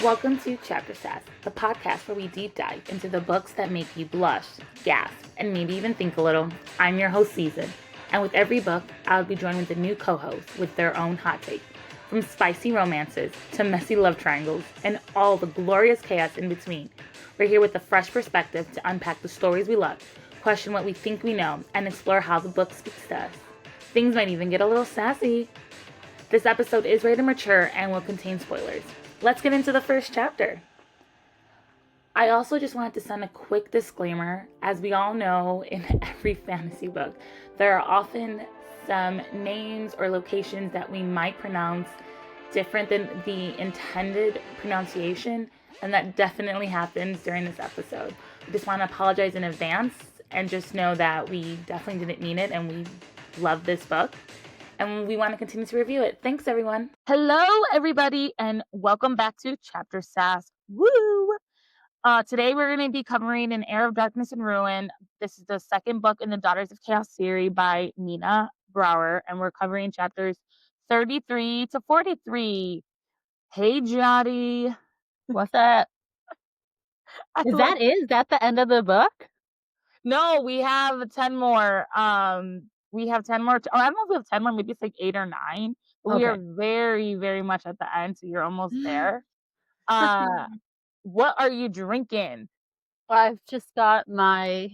Welcome to Chapter Sass, the podcast where we deep dive into the books that make you blush, gasp, and maybe even think a little. I'm your host, Season, and with every book, I'll be joined with a new co-host with their own hot take. From spicy romances to messy love triangles and all the glorious chaos in between, we're here with a fresh perspective to unpack the stories we love, question what we think we know, and explore how the book speaks to us. Things might even get a little sassy. This episode is rated mature and will contain spoilers. Let's get into the first chapter. I also just wanted to send a quick disclaimer. As we all know, in every fantasy book, there are often some names or locations that we might pronounce different than the intended pronunciation, and that definitely happens during this episode. I just want to apologize in advance and just know that we definitely didn't mean it, and we love this book. And we want to continue to review it. Thanks, everyone. Hello, everybody, and welcome back to Chapter Sass. Woo! Today, we're going to be covering An Heir of Darkness and Ruin. This is the second book in the Daughters of Chaos series by Mina Brower, and we're covering chapters 33 to 43. Hey, Yari. What's that? Is that the end of the book? No, we have 10 more. We have 10 more. I don't know if we have 10 more. Maybe it's like 8 or 9. But Okay. we are very, very much at the end, so you're almost there. What are you drinking? I've just got my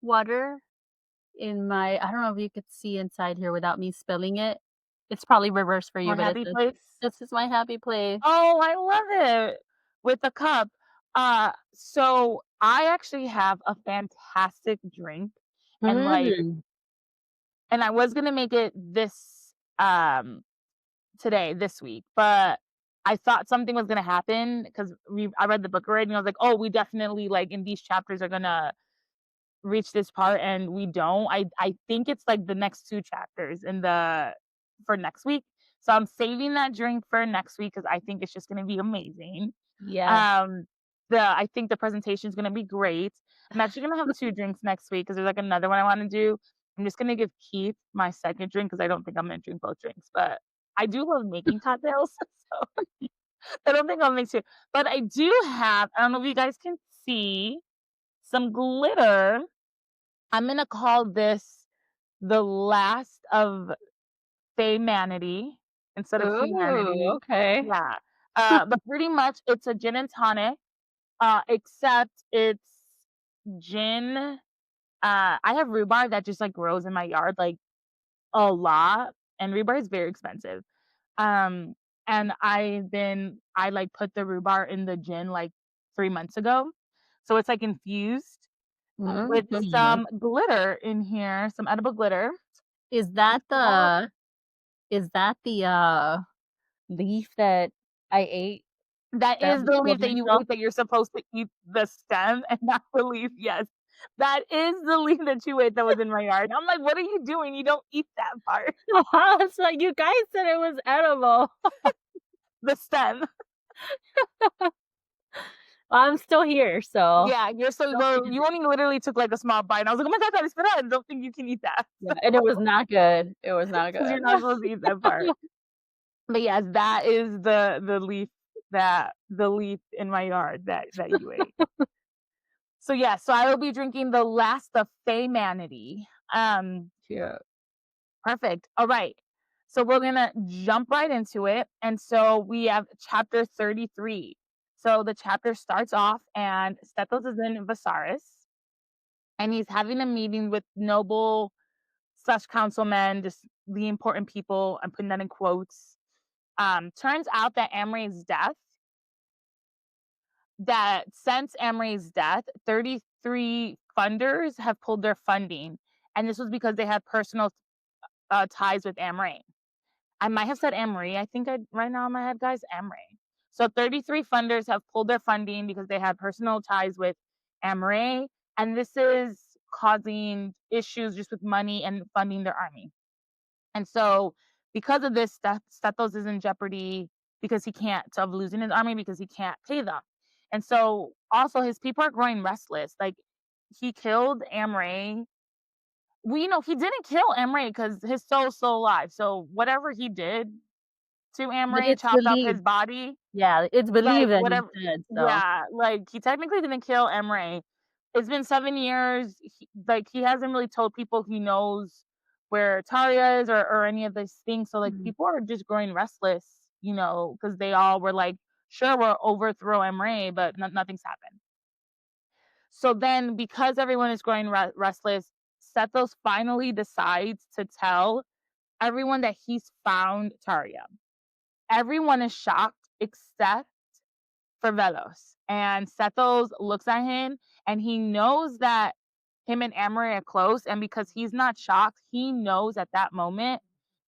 water in my... I don't know if you could see inside here without me spilling it. It's probably reverse for you, but this is my happy place. Oh, I love it. With a cup. So I actually have a fantastic drink. And and I was gonna make it this this week, but I thought something was gonna happen because I read the book already, and I was like, oh, we definitely like in these chapters are gonna reach this part, and we don't. I think it's like the next 2 chapters for next week. So I'm saving that drink for next week because I think it's just gonna be amazing. Yeah. I think the presentation is gonna be great. I'm actually gonna have 2 drinks next week because there's like another one I want to do. I'm just gonna give Keith my second drink because I don't think I'm gonna drink both drinks, but I do love making cocktails, so I don't think I'll make 2. But I do have, I don't know if you guys can see, some glitter. I'm gonna call this the last of Feymanity instead of humanity. Okay. Yeah. But pretty much it's a gin and tonic, except it's gin. I have rhubarb that just like grows in my yard like a lot, and rhubarb is very expensive. And I like put the rhubarb in the gin like 3 months ago, so it's like infused with some glitter in here, some edible glitter. Is that the leaf that I ate? That is the leaf that you ate that you're supposed to eat the stem and not the leaf. Yes. That is the leaf that you ate that was in my yard. I'm like, what are you doing? You don't eat that part. It's like you guys said it was edible. The stem. I'm still here, so yeah, you're so well. You only literally took like a small bite. And I was like, oh my god, that is bad. I don't think you can eat that. Yeah, and it was not good. It was not good. Because you're not supposed to eat that part. But yes, that is the leaf in my yard that you ate. So yeah, so I will be drinking the last of Feymanity. Yeah. Perfect. All right. So we're gonna jump right into it. And so we have chapter 33. So the chapter starts off and Stethos is in Viserys, and he's having a meeting with noble / councilmen, just the important people. I'm putting that in quotes. Turns out that since Amray's death, 33 funders have pulled their funding, and this was because they had personal ties with Amray. I might have said Amray. I think right now in my head, guys, Amray. So 33 funders have pulled their funding because they had personal ties with Amray, and this is causing issues just with money and funding their army. And so because of this, Stethos is in jeopardy because of losing his army because he can't pay them. And so also his people are growing restless. Like he killed Amray he didn't kill Emre because his soul's still alive. So whatever he did to But Emre, it's chopped up his believed. body, Yeah, it's like believed that he whatever. did, so Yeah, like he technically didn't kill Emre. It's been 7 years. He hasn't really told people he knows where Taria is or any of these things. So like Mhm. people are just growing restless, because they all were like, sure, we'll overthrow Emre, but nothing's happened. So then, because everyone is growing restless, Sethos finally decides to tell everyone that he's found Taria. Everyone is shocked except for Velos. And Sethos looks at him and he knows that him and Emery are close. And because he's not shocked, he knows at that moment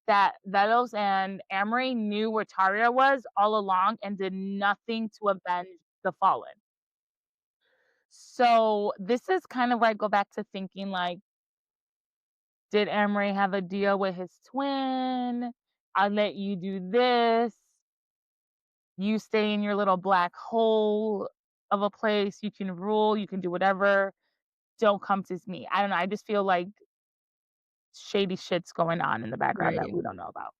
that Velos and Emery knew where Taria was all along and did nothing to avenge the fallen. So this is kind of where I go back to thinking like, did Emery have a deal with his twin? I'll let you do this. You stay in your little black hole of a place. You can rule. You can do whatever. Don't come to me. I don't know. I just feel like shady shit's going on in the background that right. we don't know about.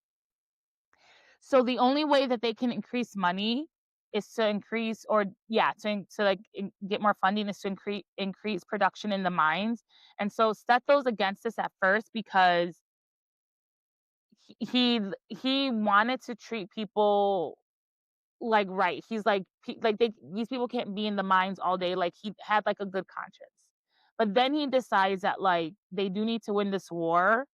So the only way that they can increase money is to increase, or yeah, get more funding is to increase production in the mines. And so Steto's against this at first because he wanted to treat people like right. He's like these people can't be in the mines all day. Like he had like a good conscience. But then he decides that like they do need to win this war,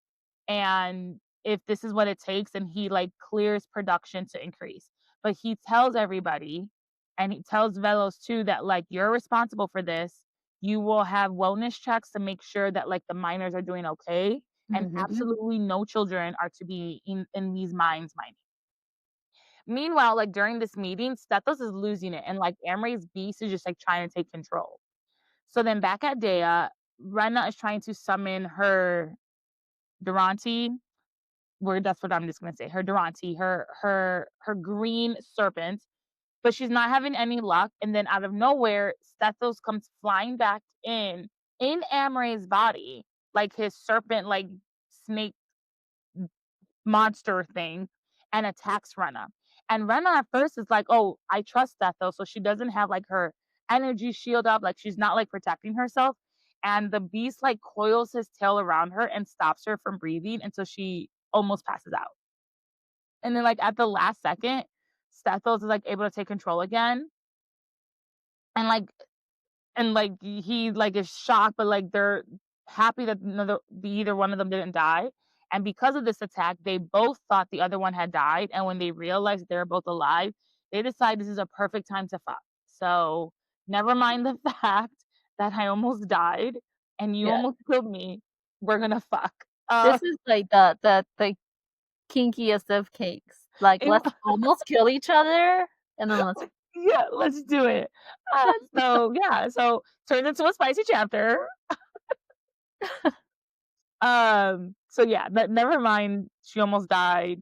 and if this is what it takes, and he like clears production to increase. But he tells everybody, and he tells Velos too, that like you're responsible for this. You will have wellness checks to make sure that like the miners are doing okay, and Mhm. absolutely no children are to be in these mines mining. Meanwhile, like during this meeting, Stethos is losing it, and like Amray's beast is just like trying to take control. So then back at Dea, Rena is trying to summon her Durante, where that's what I'm just gonna say. Her Durante, her green serpent, but she's not having any luck. And then out of nowhere, Stethos comes flying back in Amray's body, like his serpent, like snake monster thing, and attacks Rena. And Rena at first is like, oh, I trust Stethos, so she doesn't have like her energy shield up, like she's not like protecting herself. And the beast like coils his tail around her and stops her from breathing until she almost passes out. And then like at the last second, Stethos is like able to take control again. And like he like is shocked, but like they're happy that either one of them didn't die. And because of this attack, they both thought the other one had died. And when they realized they were both alive, they decide this is a perfect time to fuck. So never mind the fact that I almost died and you Yeah. almost killed me. We're gonna fuck. This is like the kinkiest of cakes. Like, It, let's almost kill each other, and then let's yeah, let's do it. So yeah, so turns into a spicy chapter. So yeah, never mind. She almost died.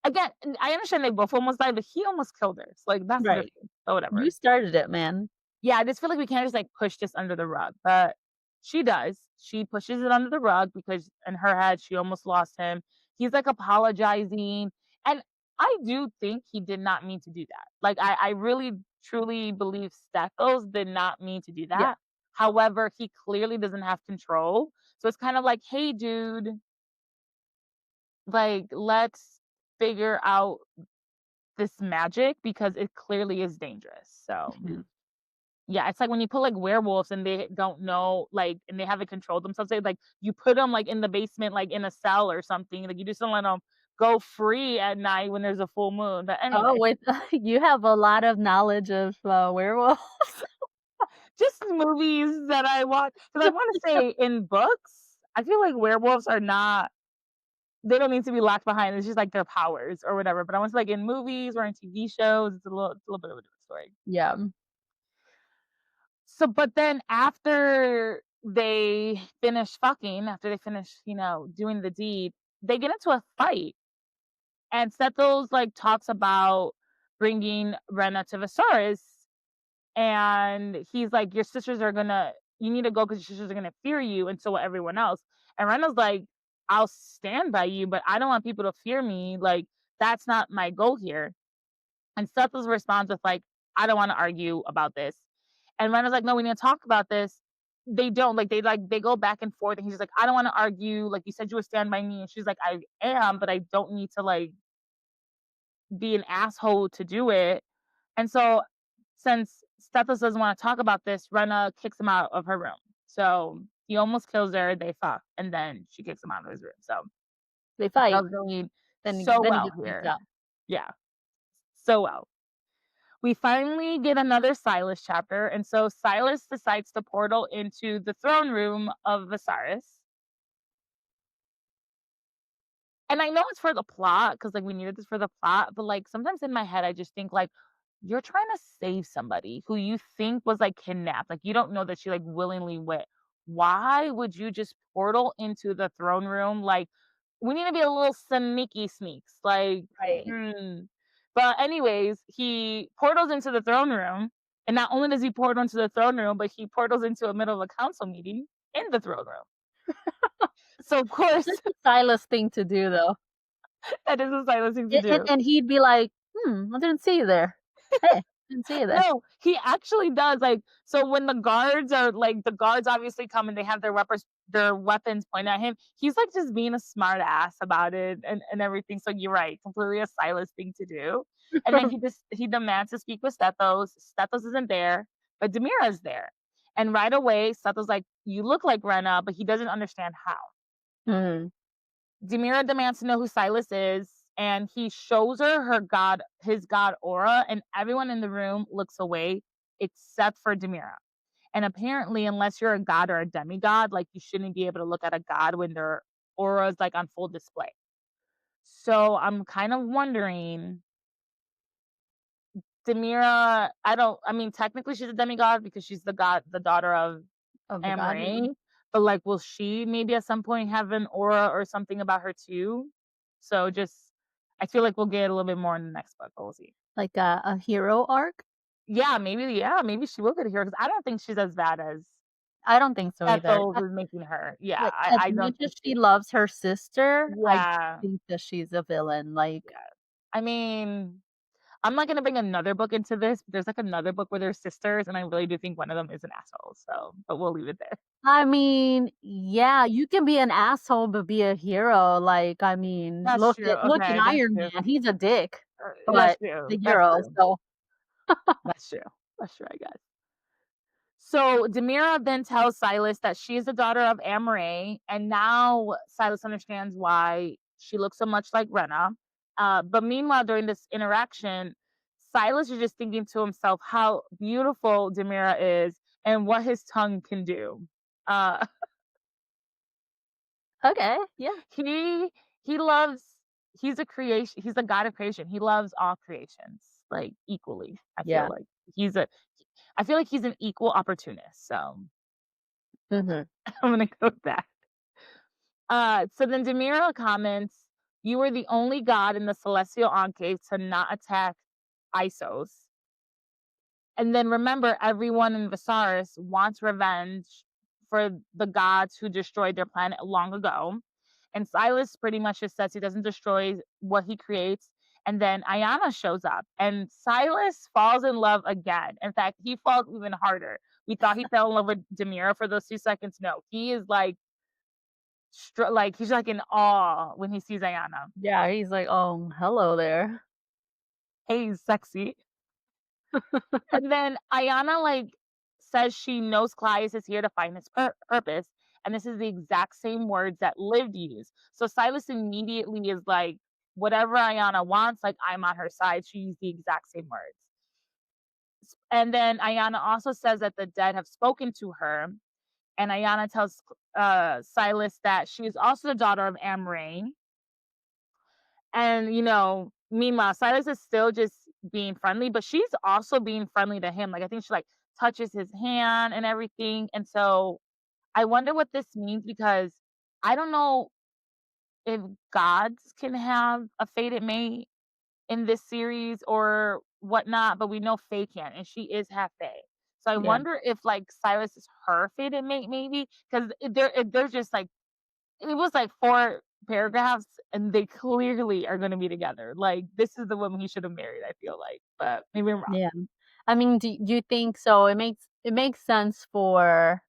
Again, I understand they both almost died, but he almost killed her. So, like that's the right. difference. So You whatever. started it, man. Yeah, I just feel like we can't just like push this under the rug. But she does. She pushes it under the rug because in her head she almost lost him. He's like apologizing. And I do think he did not mean to do that. Like I really truly believe Stethos did not mean to do Yeah. that. However, he clearly doesn't have control. So it's kind of like, hey dude, like let's figure out this magic because it clearly is dangerous. So Mhm. yeah, it's like when you put like werewolves and they don't know, like, and they haven't controlled themselves. They like you put them like in the basement, like in a cell or something. Like you just don't let them go free at night when there's a full moon. But Oh, anyway, wait, you have a lot of knowledge of, werewolves. just movies that I watch. Because I want to say in books, I feel like werewolves are not. They don't need to be locked behind. It's just like their powers or whatever. But I want to say like in movies or in TV shows, it's a little bit of a different story. Yeah. So, but then after they finish fucking, after they finish, doing the deed, they get into a fight. And Sethos like talks about bringing Rena to Viserys, and he's like, "Your sisters are gonna you need to go because your sisters are going to fear you, and so will everyone else. And Rena's like, I'll stand by you, but I don't want people to fear me. Like, that's not my goal here. And Seth's responds with like, I don't want to argue about this. And Rena's like, no, we need to talk about this. They don't they go back and forth, and he's just like, I don't want to argue. Like, you said you would stand by me, and she's like, I am, but I don't need to like be an asshole to do it. And so, since Stethos doesn't want to talk about this, Rena kicks him out of her room. So he almost kills her. They fuck, and then she kicks him out of his room. So They fight. that was going Then so he well gets kicked here. out. Yeah, so well. We finally get another Silas chapter, and so Silas decides to portal into the throne room of Viserys. And I know it's for the plot, because like we needed this for the plot, but like sometimes in my head I just think like, you're trying to save somebody who you think was like kidnapped. Like, you don't know that she like willingly went. Why would you just portal into the throne room? Like, we need to be a little sneaky sneaks. Like, Right. But anyways, he portals into the throne room, and not only does he portal into the throne room, but he portals into the middle of a council meeting in the throne room. So of course, That's a Silas thing to do, though. that is a Silas thing to do. And he'd be like, I didn't see you there. Hey, didn't see you there. No, he actually does. Like, so when the guards obviously come and they have their weapons pointed at him, he's like just being a smart ass about it and everything. So you're right, completely a Silas thing to do. And then he demands to speak with Stethos. Stethos isn't there, but Demira's there. And right away, Stethos like, you look like Rena, but he doesn't understand how. Mm. Demira demands to know who Silas is, and he shows her his god aura, and everyone in the room looks away except for Demira. And apparently, unless you're a god or a demigod, like, you shouldn't be able to look at a god when their aura is like on full display. So I'm kind of wondering, Demira, I mean, technically she's a demigod because she's the daughter of Of the god. Amray, but like, will she maybe at some point have an aura or something about her too? So I feel like we'll get a little bit more in the next book, but we'll see. Like a hero arc? Yeah, maybe she will get a hero, because I don't think she's as bad as I don't think so either. Ethel is making her. Yeah, Like, I as don't much think as she loves her sister, I Yeah, think that she's a villain. Like, I mean, I'm not gonna bring another book into this, but there's like another book where they're sisters, and I really do think one of them is an asshole. So, but we'll leave it there. I mean, yeah, you can be an asshole but be a hero. Like, I mean, That's look true. at Okay, that's Iron true. Man. He's a dick, That's but true. the That's hero. true. So That's true. That's true, I guess. So Demira then tells Silas that she is the daughter of Amray, and now Silas understands why she looks so much like Rena. But meanwhile, during this interaction, Silas is just thinking to himself how beautiful Demira is and what his tongue can do. Uh, okay, yeah. he loves. He's a creation. He's a god of creation. He loves all creations like equally. I Yeah. feel like he's a. I feel like he's an equal opportunist. So Mhm. I'm gonna go with that. So then Demira comments, "You were the only god in the Celestial Enclave to not attack Issos. And then remember, everyone in Viserys wants revenge for the gods who destroyed their planet long ago." And Silas pretty much just says he doesn't destroy what he creates. And then Ayanna shows up, and Silas falls in love again. In fact, he falls even harder. We thought he fell in love with Demira for those 2 seconds. No, he is like, he's like in awe when he sees Ayanna. Yeah, he's like, "Oh, hello there." Hey, sexy. And then Ayanna like says she knows Claudius is here to find his purpose, and this is the exact same words that Liv used. So Silas immediately is like, whatever Ayanna wants, like, I'm on her side. She used the exact same words. And then Ayanna also says that the dead have spoken to her, and Ayanna tells Silas that she is also the daughter of Amray. And meanwhile, Silas is still just being friendly, but she's also being friendly to him. Like, I think she like touches his hand and everything. And so I wonder what this means, because I don't know if gods can have a fated mate in this series or whatnot, but we know Faye can, and she is half Fae. So I Yeah. wonder if like Silas is her fated mate, maybe because they're just like it was like 4 paragraphs, and they clearly are gonna be together. Like, this is the woman he should have married, I feel like, but maybe I'm wrong. Yeah. I mean, do you think so? It makes sense for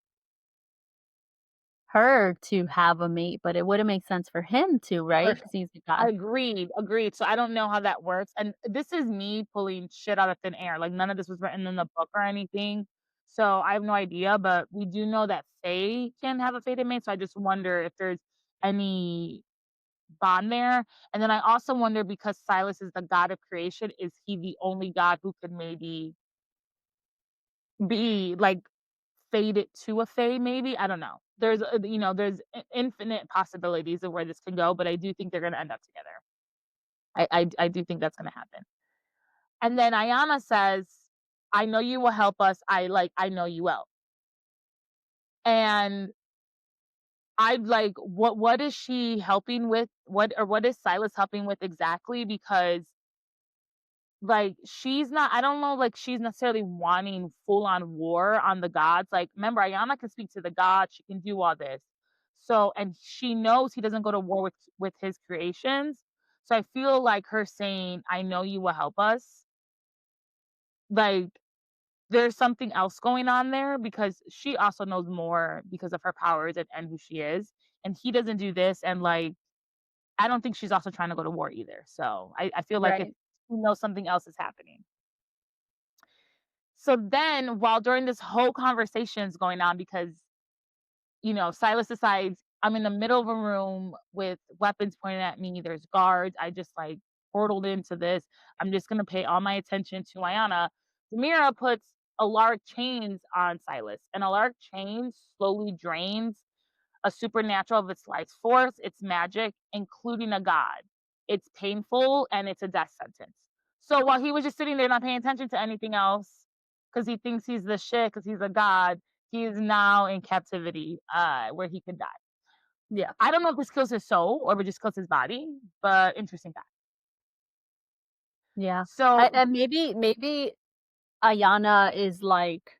her to have a mate, but it wouldn't make sense for him to, right? For Because he's the god. Agreed, agreed. So I don't know how that works, and this is me pulling shit out of thin air, like, none of this was written in the book or anything, so I have no idea, but we do know that Faye can have a fated mate, so I just wonder if there's any bond there, and then I also wonder because Silas is the god of creation, is he the only god who could maybe be, like, fated to a Fae maybe? I don't know. There's infinite possibilities of where this can go, but I do think they're gonna end up together. I do think that's gonna happen. And then Ayana says, "I know you will help us. I know you will." And I like, what is she helping with? What is Silas helping with exactly? Because like she's not I don't know like she's necessarily wanting full on war on the gods. Like remember Ayana can speak to the gods, she can do all this. So and she knows he doesn't go to war with his creations. So I feel like her saying, "I know you will help us." Like there's something else going on there because she also knows more because of her powers and who she is. And he doesn't do this. And like I don't think she's also trying to go to war either. So I feel like if Right. she knows something else is happening. So then, while during this whole conversation is going on, because Silas decides I'm in the middle of a room with weapons pointed at me. There's guards. I just like portaled into this. I'm just gonna pay all my attention to Ayana. Demira puts Alaric chains on Silas, and Alaric chains slowly drains a supernatural of its life force, its magic, including a god. It's painful and it's a death sentence. So while he was just sitting there not paying attention to anything else, because he thinks he's the shit, because he's a god, he is now in captivity, where he could die. Yeah. I don't know if this kills his soul or if it just kills his body, but interesting fact. Yeah. So And maybe Ayana is like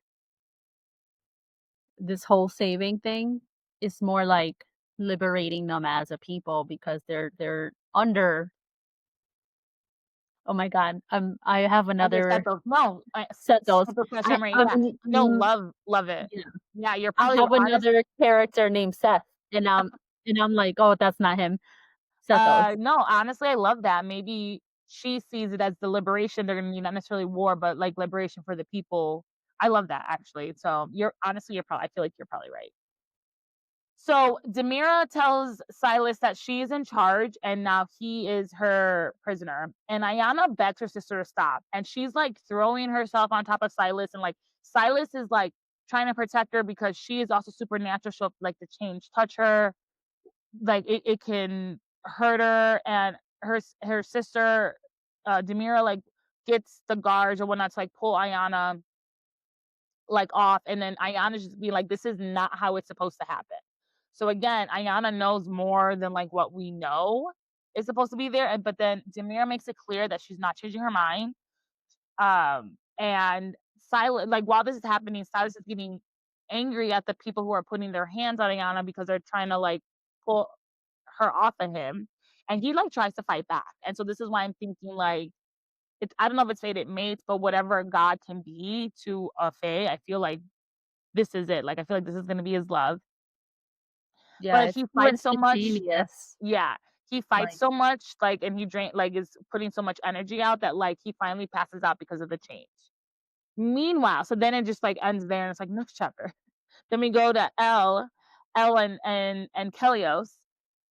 this whole saving thing is more like liberating them as a people because they're under. Oh my god. I have under another Sethos, no, set those. Sethos I memory, yeah, no, love it, yeah. yeah. You're I probably have honest. another character named Seth, and I'm like, oh, that's not him. Sethos. No, honestly, I love that. Maybe she sees it as the liberation they're gonna need, not necessarily war, but like liberation for the people. I love that actually. So you're probably I feel like you're probably right. So Demira tells Silas that she is in charge and now he is her prisoner. And Ayana begs her sister to stop. And she's like throwing herself on top of Silas, and like Silas is like trying to protect her because she is also supernatural. So like the change touch her, like it can hurt her, and her sister Demira like gets the guards or whatnot to like pull Ayana like off, and then Ayana just be like, this is not how it's supposed to happen. So again, Ayana knows more than like what we know is supposed to be there, but then Demira makes it clear that she's not changing her mind. And Silas, like while this is happening, Silas is getting angry at the people who are putting their hands on Ayana because they're trying to like pull her off of him, and he like tries to fight back. And so this is why I'm thinking like I don't know if it's fated mates, but whatever God can be to a Fae, I feel like this is it. Like I feel like this is gonna be his love. Yeah, But it's he too fights so much. instantaneous. Yeah. He fights Like, so much, like, and he is putting so much energy out that like he finally passes out because of the change. Meanwhile, so then it just like ends there and it's like next chapter. Then we go to Elle and Kelios.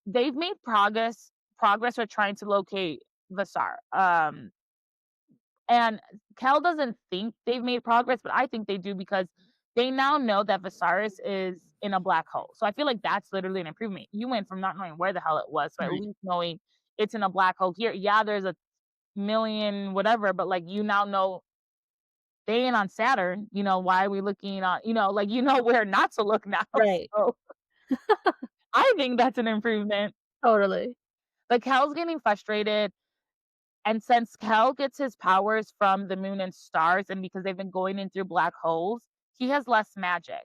They've made progress with trying to locate Vasar. And Kel doesn't think they've made progress, but I think they do because they now know that Viserys is in a black hole. So I feel like that's literally an improvement. You went from not knowing where the hell it was, so at right. least knowing it's in a black hole here. Yeah, there's a million whatever, but like you now know they ain't on Saturn. Why are we looking on? Like where not to look now. Right. So I think that's an improvement. Totally. But Kel's getting frustrated. And since Kel gets his powers from the moon and stars, and because they've been going in through black holes, he has less magic.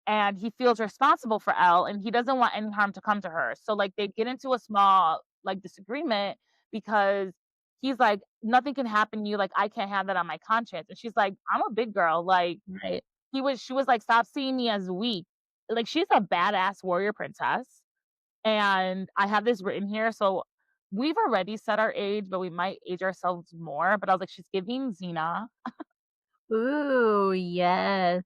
And he feels responsible for Elle, and he doesn't want any harm to come to her. So like they get into a small like disagreement because he's like, nothing can happen to you, like I can't have that on my conscience. And she's like, I'm a big girl. Like Right. she was like, stop seeing me as weak. Like she's a badass warrior princess. And I have this written here. So we've already set our age, but we might age ourselves more. But I was like, she's giving Xena. Ooh, yes.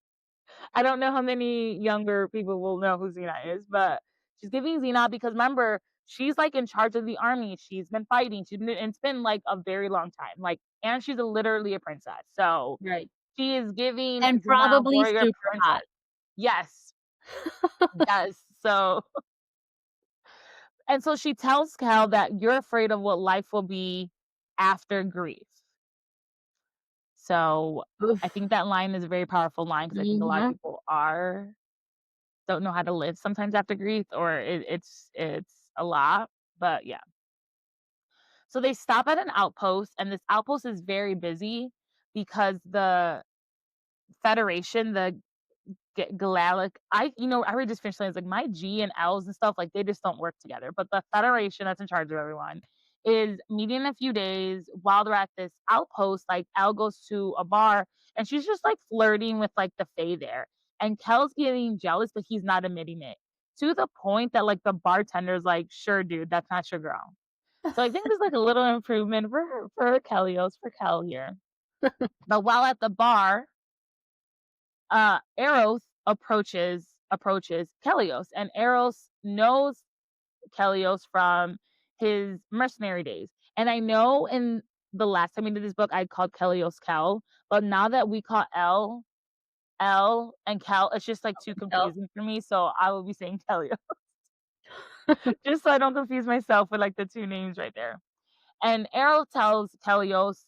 I don't know how many younger people will know who Xena is, but she's giving Xena because remember, she's like in charge of the army. She's been fighting. It's been like a very long time. Like, and she's literally a princess. So Right. she is giving And Xena probably warrior super princess. hot. Yes. Yes. So, and so she tells Cal that you're afraid of what life will be after grief. So Oof. I think that line is a very powerful line because I think a lot of people don't know how to live sometimes after grief, or it's a lot. But yeah. So they stop at an outpost, and this outpost is very busy because the Federation, the Galactic, I already just finished saying, it's like my G and L's and stuff, like they just don't work together. But the Federation that's in charge of everyone is meeting in a few days while they're at this outpost. Like Elle goes to a bar and she's just like flirting with like the Fae there. And Kel's getting jealous, but he's not admitting it. To the point that like the bartender's like, sure, dude, that's not your girl. So I think there's like a little improvement for Kel here. But while at the bar, Eros approaches Kelios, and Eros knows Kelios from his mercenary days. And I know in the last time we did this book, I called Kelios Kel, but now that we call Elle and Kel, it's just like too confusing for me. So I will be saying Kelios, just so I don't confuse myself with like the two names right there. And Eros tells Kelios,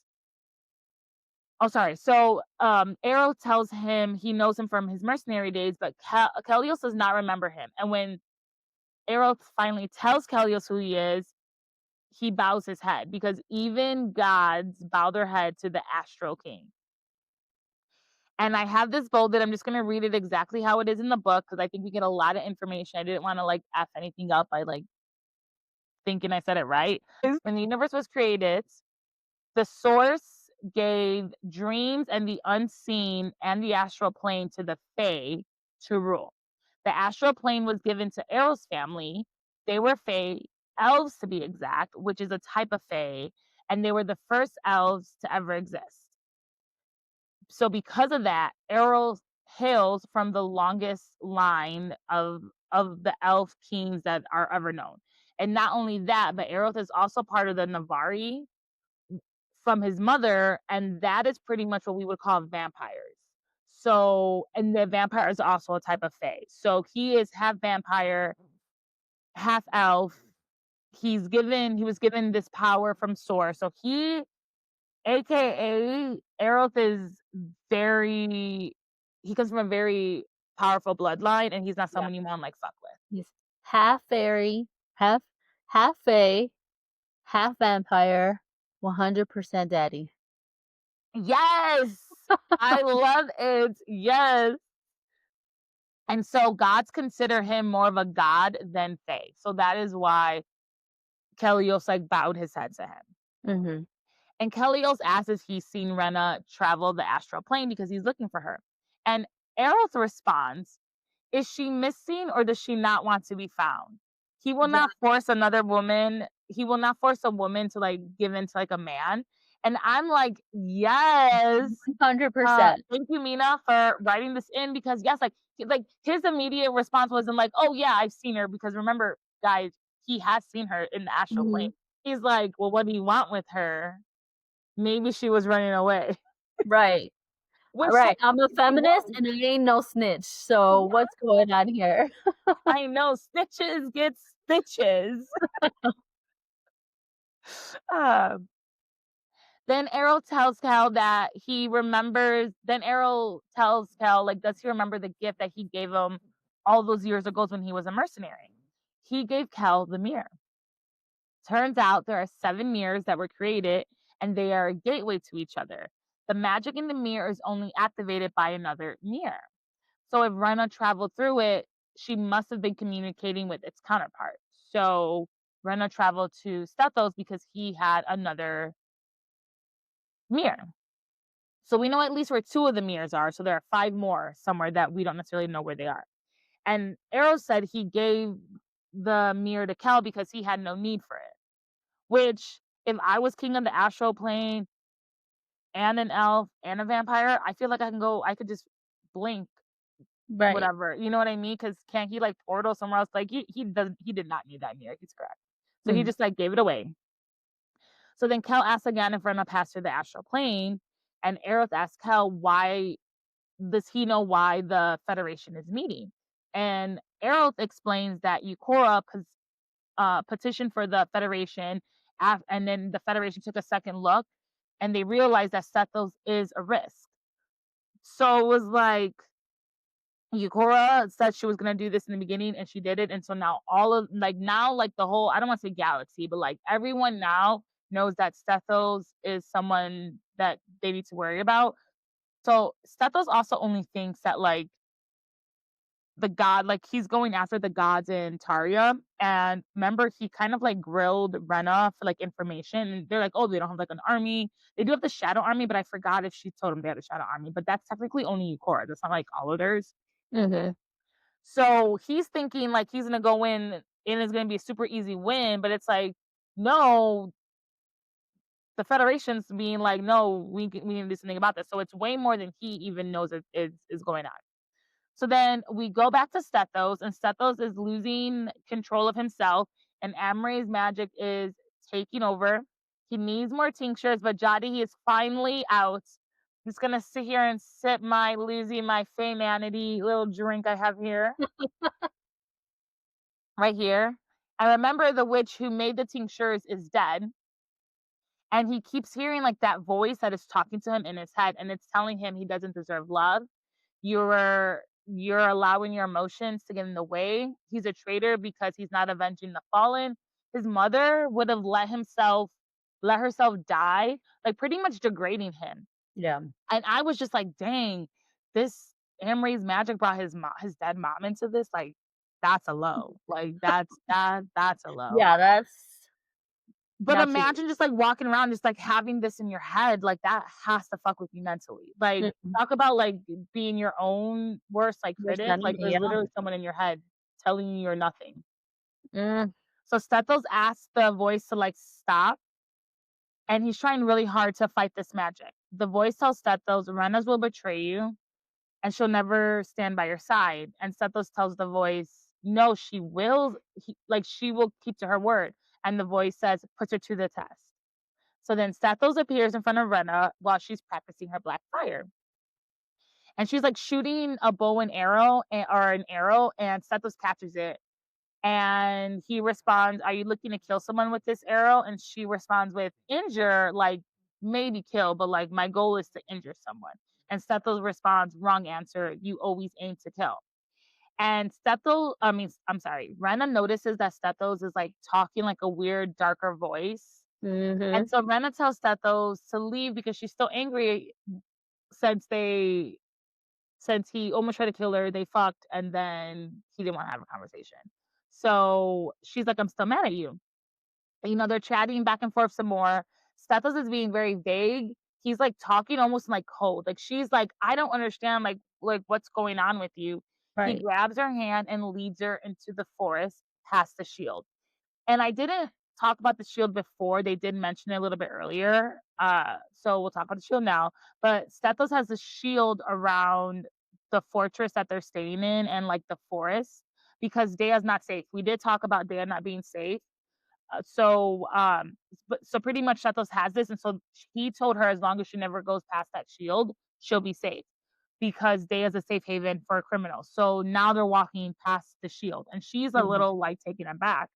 oh, sorry. So, Arrow tells him he knows him from his mercenary days, but Kelios does not remember him. And when Arrow finally tells Kelios who he is, he bows his head because even gods bow their head to the Astral King. And I have this bolded. I'm just going to read it exactly how it is in the book because I think we get a lot of information. I didn't want to like F anything up by like thinking I said it right. When the universe was created, the source gave dreams and the unseen and the astral plane to the Fae to rule. The astral plane was given to Arrow's family. They were Fae elves to be exact, which is a type of Fae, and they were the first elves to ever exist. So because of that, Arrow hails from the longest line of the elf kings that are ever known. And not only that, but Arrow is also part of the Navari from his mother, and that is pretty much what we would call vampires. So, and the vampire is also a type of fae. So he is half vampire, half elf. He was given this power from Source. So he, aka Aeroth, is he comes from a very powerful bloodline, and he's not someone you want to like fuck with. He's half fairy, half fae, half vampire, 100% daddy. Yes. I love it. Yes. And so gods consider him more of a god than fae. So that is why Kelios like bowed his head to him. Mm-hmm. And Kelios asks if he's seen Rena travel the astral plane because he's looking for her. And Aerith responds, is she missing or does she not want to be found? He will not force another woman. He will not force a woman to like give in to like a man. And I'm like, yes, 100%. Thank you, Mina, for writing this in because yes, like his immediate response wasn't like, oh yeah, I've seen her, because remember, guys, he has seen her in the astral plane. He's like, well, what do you want with her? Maybe she was running away. Right. Right. I'm a feminist and I ain't no snitch. So what's going on here? I know, snitches get stitches. Then Errol tells Cal that he remembers. Then Errol tells Cal, like, does he remember the gift that he gave him all those years ago when he was a mercenary? He gave Cal the mirror. Turns out there are 7 mirrors that were created, and they are a gateway to each other. The magic in the mirror is only activated by another mirror. So if Rena traveled through it, she must have been communicating with its counterpart. So Rena traveled to Stethos because he had another mirror. So we know at least where 2 of the mirrors are. So there are 5 more somewhere that we don't necessarily know where they are. And Eros said he gave the mirror to Kel because he had no need for it. Which, if I was king of the astral plane and an elf and a vampire, I feel like I could just blink, Right. whatever. You know what I mean? Because can't he like portal somewhere else? Like he did not need that mirror. He's correct. So he just like gave it away. So then Kel asks again if Rena passed through the astral plane, and Aerith asks Kel why does he know why the Federation is meeting? And Aerith explains that Eucora petitioned for the Federation, and then the Federation took a second look, and they realized that Sethos is a risk. So it was like Eucora said she was gonna do this in the beginning, and she did it, and so now the whole, I don't want to say galaxy, but like everyone now knows that Sethos is someone that they need to worry about. So Sethos also only thinks that like the god, like he's going after the gods in Taria. And remember, he kind of like grilled Rena for like information. And they're like, oh, they don't have like an army. They do have the Shadow Army, but I forgot if she told him they had a Shadow Army. But that's technically only Yukora. That's not like all of theirs. So he's thinking like he's gonna go in and it's gonna be a super easy win. But it's like, no, the Federation's being like, no, we need to do something about this. So it's way more than he even knows is going on. So then we go back to Stethos, and Stethos is losing control of himself, and Amory's magic is taking over. He needs more tinctures, but Jadi is finally out. He's gonna sit here and sip my losing my feymanity little drink I have here. Right here. And remember, the witch who made the tinctures is dead. And he keeps hearing like that voice that is talking to him in his head, and it's telling him he doesn't deserve love. You're allowing your emotions to get in the way. He's a traitor because he's not avenging the fallen. His mother would have let herself die, like pretty much degrading him. Yeah. And I was just like, dang, this Amory's magic brought his dead mom into this. Like, that's a low. Like that's a low. Yeah, that's. But imagine just like walking around, just like having this in your head, like that has to fuck with you mentally. Like talk about like being your own worst like critic. Like there's literally someone in your head telling you you're nothing. So Stethos asks the voice to like stop, and he's trying really hard to fight this magic. The voice tells Stethos, Renas will betray you, and she'll never stand by your side. And Stethos tells the voice, no, she will. She will keep to her word. And the voice says, puts her to the test. So then Stethos appears in front of Rena while she's practicing her black fire. And she's like shooting a bow and arrow or an arrow, and Stethos catches it. And he responds, are you looking to kill someone with this arrow? And she responds with injure, like maybe kill, but like my goal is to injure someone. And Stethos responds, wrong answer. You always aim to kill. And Rena notices that Stethos is like talking like a weird, darker voice. And so Rena tells Stethos to leave because she's still angry since he almost tried to kill her. They fucked, and then he didn't want to have a conversation. So she's like, I'm still mad at you. They're chatting back and forth some more. Stethos is being very vague. He's like talking almost in like code. Like she's like, I don't understand like what's going on with you. Right. He grabs her hand and leads her into the forest past the shield. And I didn't talk about the shield before. They did mention it a little bit earlier. So we'll talk about the shield now. But Stethos has a shield around the fortress that they're staying in and like the forest because Dea's not safe. We did talk about Dea not being safe. So pretty much Stethos has this. And so he told her as long as she never goes past that shield, she'll be safe. Because Dea is a safe haven for criminals. So now they're walking past the shield. And she's a little like taken aback.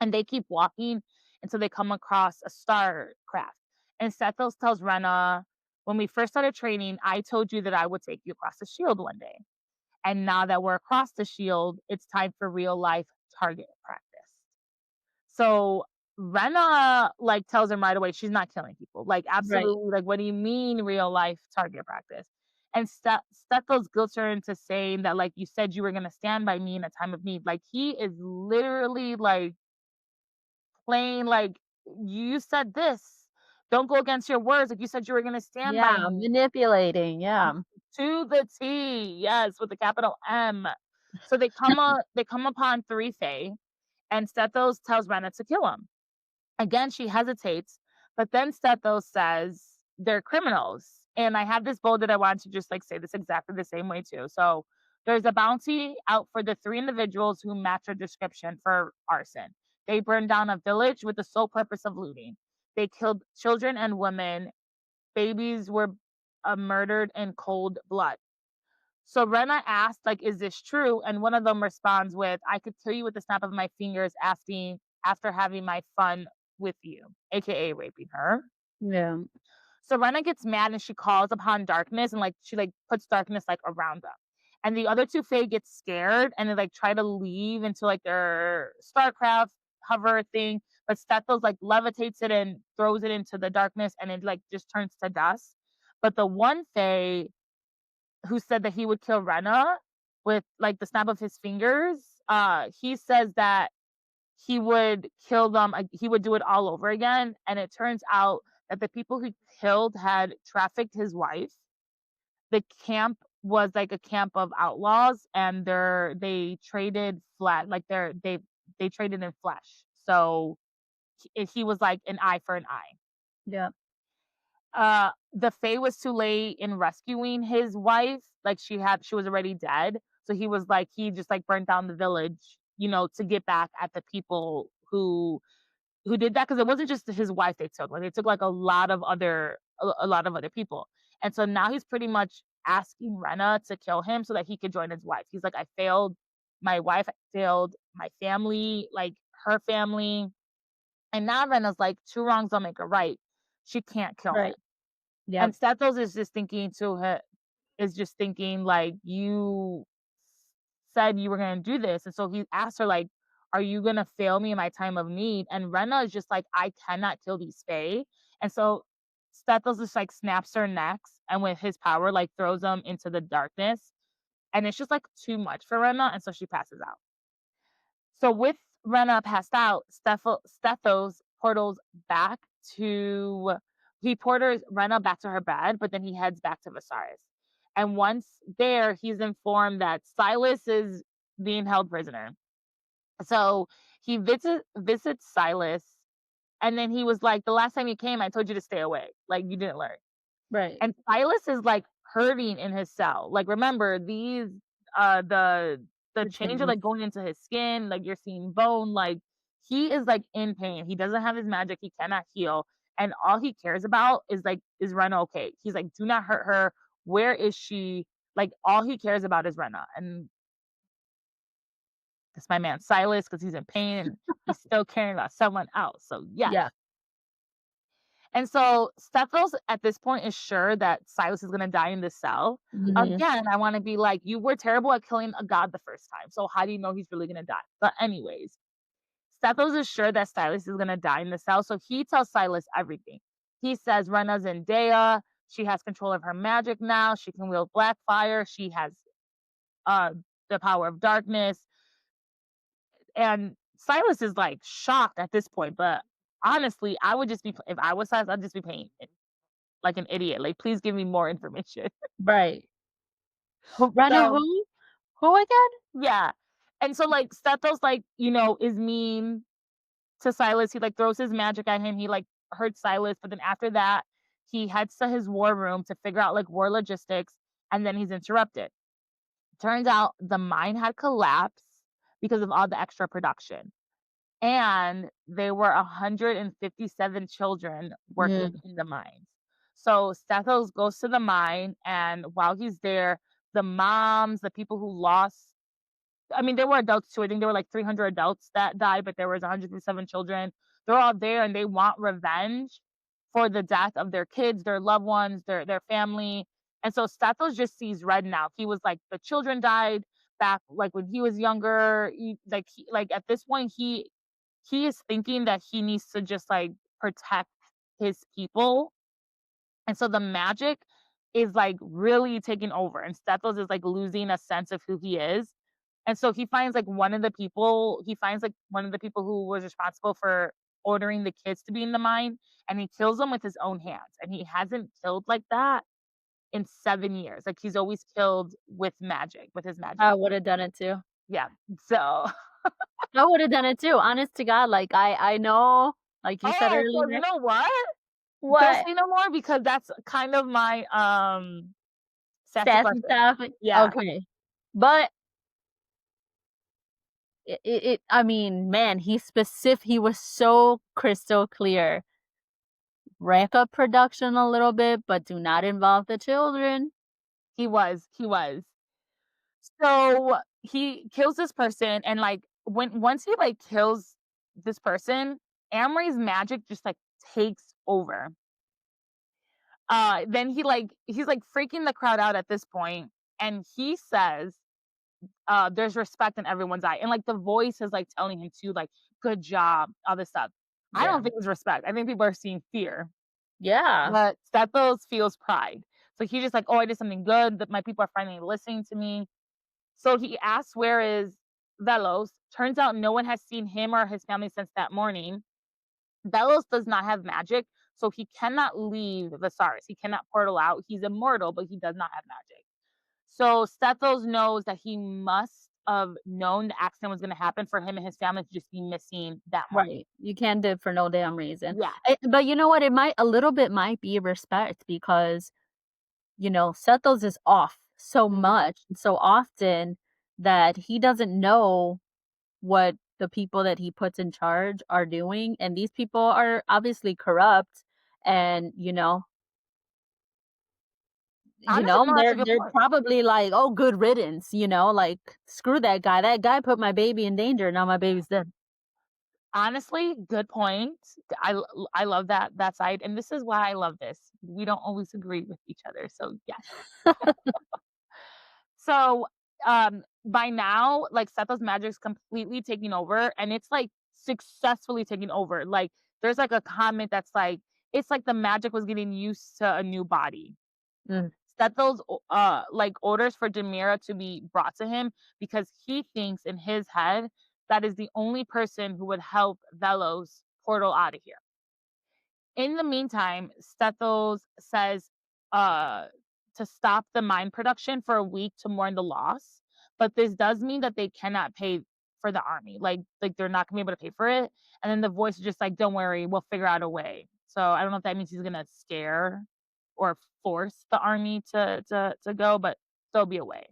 And they keep walking until they come across a star craft. And Stethos tells Rena, when we first started training, I told you that I would take you across the shield one day. And now that we're across the shield, it's time for real life target practice. So Rena, like, tells him right away she's not killing people. Like, Right. absolutely, like, what do you mean real life target practice? And Stethos guilts her into saying that, like, you said you were gonna stand by me in a time of need. Like, he is literally, like, playing, like, you said this. Don't go against your words. Like, you said you were gonna stand by Yeah, me. manipulating, yeah. To the T, yes, with a capital M. So they come upon three Fae, and Stethos tells Rena to kill him. Again, she hesitates, but then Stethos says they're criminals. And I have this bold that I want to just like say this exactly the same way too. So there's a bounty out for the three individuals who match her description for arson. They burned down a village with the sole purpose of looting. They killed children and women. Babies were murdered in cold blood. So Rena asked, like, is this true? And one of them responds with, I could kill you with the snap of my fingers after having my fun with you, aka raping her. Yeah. So Rena gets mad and she calls upon darkness and like she like puts darkness like around them. And the other two Fae get scared and they like try to leave into like their Starcraft hover thing, but Stethos like levitates it and throws it into the darkness and it like just turns to dust. But the one Fae who said that he would kill Rena with like the snap of his fingers, he says that he would kill them, he would do it all over again. And it turns out that the people who killed had trafficked his wife. The camp was like a camp of outlaws, and they traded they traded in flesh. So he was like an eye for an eye. Yeah. The Fae was too late in rescuing his wife. Like she was already dead. So he just like burnt down the village, to get back at the people who did that, because it wasn't just his wife they took. Like they took like a lot of other people. And so now he's pretty much asking Rena to kill him so that he could join his wife. He's like, I failed my wife, I failed my family, like her family. And now Rena's like, two wrongs don't make a right. She can't kill him. Right. Yeah. And Stethos is just thinking like, you said you were gonna do this. And so he asked her like, are you gonna fail me in my time of need? And Rena is just like, I cannot kill these Fae. And so Stethos just like snaps her necks and with his power like throws them into the darkness. And it's just like too much for Rena, and so she passes out. So with Rena passed out, Stethos portals back to he porters Rena back to her bed, but then he heads back to Viserys. And once there, he's informed that Silas is being held prisoner. So he visits Silas, and then he was like, the last time you came, I told you to stay away. Like you didn't learn. Right. And Silas is like hurting in his cell. Like remember, these the change of like going into his skin, like you're seeing bone, like he is like in pain. He doesn't have his magic, he cannot heal. And all he cares about is Rena okay? He's like, do not hurt her. Where is she? Like all he cares about is Rena. And that's my man Silas, because he's in pain and he's still caring about someone else. So yeah. Yeah. And so Stethos at this point is sure that Silas is gonna die in this cell. Mhm. Again, I want to be like, you were terrible at killing a god the first time. So how do you know he's really gonna die? But anyways, Stethos is sure that Silas is gonna die in the cell. So he tells Silas everything. He says Rena's in Dea. She has control of her magic now. She can wield black fire. She has the power of darkness. And Silas is like shocked at this point, but honestly, I would just be, if I was Silas, I'd just be paying like an idiot. Like, please give me more information. Right. Rena So, who? Who again? yeah. And so like Stethos like, is mean to Silas. He like throws his magic at him. He like hurts Silas, but then after that, he heads to his war room to figure out like war logistics, and then he's interrupted. Turns out the mine had collapsed because of all the extra production. And there were 157 children working in the mines. So Stethos goes to the mine, and while he's there, the moms, the people who lost, I mean, there were adults too. I think there were like 300 adults that died, but there was 107 children. They're all there, and they want revenge for the death of their kids, their loved ones, their family. And so Stethos just sees red now. He was like, the children died back like when he was younger. Like at this point, he he is thinking that he needs to just like protect his people. And so the magic is like really taking over, and Stethos is like losing a sense of who he is. And so he finds like one of the people who was responsible for ordering the kids to be in the mine, and he kills them with his own hands. And he hasn't killed like that in 7 years. Like he's always killed with magic, with his magic. I would have done it too. Yeah. So I would have done it too. Honest to God, like I know, like you said so you earlier. know what? Don't What? say no more, because that's kind of my sassy Sassy question. Topic? Yeah. Okay. But I mean, man, he was so crystal clear. Ramp up production a little bit, but do not involve the children. He was. So he kills this person, and like once he like kills this person, Amory's magic just like takes over. Then he's like freaking the crowd out at this point, and he says, there's respect in everyone's eye. And like the voice is like telling him to like, good job, all this stuff. I Yeah. don't think it's respect. I think people are seeing fear. Yeah. But Stethos feels pride. So he's just like, oh, I did something good, that my people are finally listening to me. So he asks, where is Velos? Turns out no one has seen him or his family since that morning. Velos does not have magic, so he cannot leave Viserys. He cannot portal out. He's immortal, but he does not have magic. So Stethos knows that he must have known the accident was going to happen for him and his family to just be missing that morning. Right. You can't do it for no damn reason. Yeah. But you know what? A little bit might be respect because, Sethos is off so much, so often that he doesn't know what the people that he puts in charge are doing. And these people are obviously corrupt and, Honestly, no, that's a good they're point. probably like, oh, good riddance, like screw that guy. That guy put my baby in danger. Now my baby's dead. Honestly, good point. I love that side, and this is why I love this. We don't always agree with each other, so yes. So, by now, like Sethos magic's completely taking over, and it's like successfully taking over. Like, there's like a comment that's like, it's like the magic was getting used to a new body. Mm. Sethos like orders for Demira to be brought to him because he thinks in his head that is the only person who would help Velos portal out of here. In the meantime, Stethos says uh, to stop the mine production for a week to mourn the loss, but this does mean that they cannot pay for the army. Like they're not gonna be able to pay for it. And then the voice is just like, "Don't worry, we'll figure out a way." So I don't know if that means he's gonna scare or force the army to go, but there'll be a way.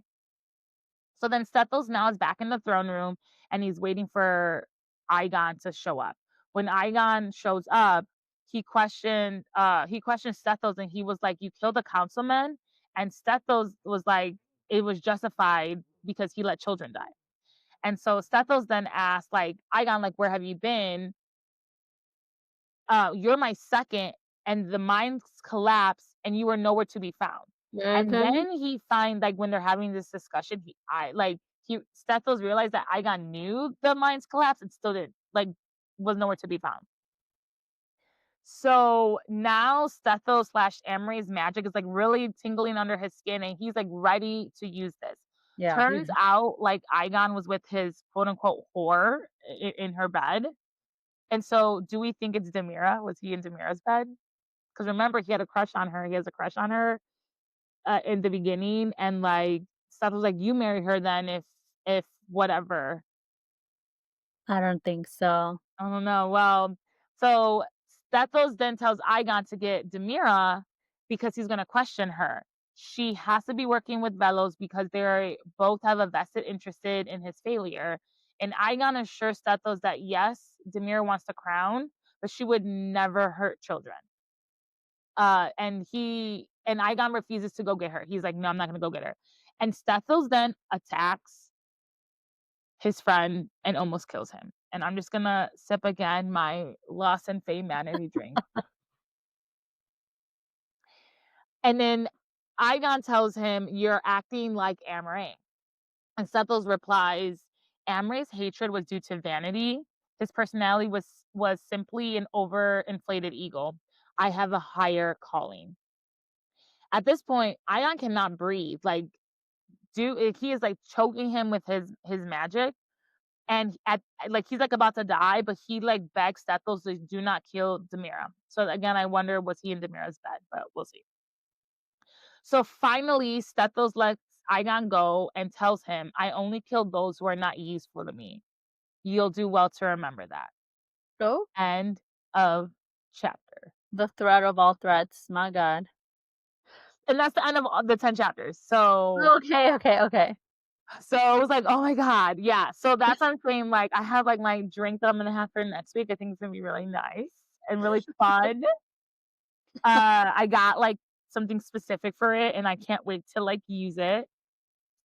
So then Stethos now is back in the throne room, and he's waiting for Aegon to show up. When Aegon shows up, he questioned Stethos, and he was like, "You killed a councilman?" And Stethos was like, "It was justified because he let children die." And so Stethos then asked, like, Aegon, like, "Where have you been? You're my second, and the mines collapsed, and you were nowhere to be found." And then he find like when they're having this discussion, Stethos realized that Aegon knew the mines collapsed and still didn't like was nowhere to be found. So now Stethos slash Emery's magic is like really tingling under his skin, and he's like ready to use this. Yeah. Turns out like Aegon was with his quote unquote whore in her bed. And so do we think it's Demira? Was he in Demira's bed? Because remember, he had a crush on her. He has a crush on her in the beginning, and like Steph was like, "You marry her then, if whatever." I don't think so. I don't know. Well, so Stethos then tells Aegon to get Demira because he's going to question her. She has to be working with Velos because they both have a vested interest in his failure. And Aegon assures Stethos that yes, Demira wants the crown, but she would never hurt children. And Aegon refuses to go get her. He's like, "No, I'm not gonna go get her." And Stethos then attacks his friend and almost kills him. And I'm just gonna sip again my Lost and Fame Manatee drink. And then Aegon tells him, "You're acting like Amory." And Stethos replies, "Amory's hatred was due to vanity, His personality was simply an overinflated ego. I have a higher calling. At this point, Ion cannot breathe. Like, he is like choking him with his magic, and at like he's like about to die, but he like begs Stethos to do not kill Demira. So again, I wonder, was he in Demira's bed? But we'll see. So finally, Stethos lets Igon go and tells him, "I only killed those who are not useful to me. You'll do well to remember that." So, End of chapter. the threat of all threats. My God. And that's the end of the 10 chapters. So Okay. it was like, oh my God. Yeah. So that's what I'm saying. Like, I have like my drink that I'm gonna have for next week. I think it's gonna be really nice and really fun. I got like something specific for it and I can't wait to like use it.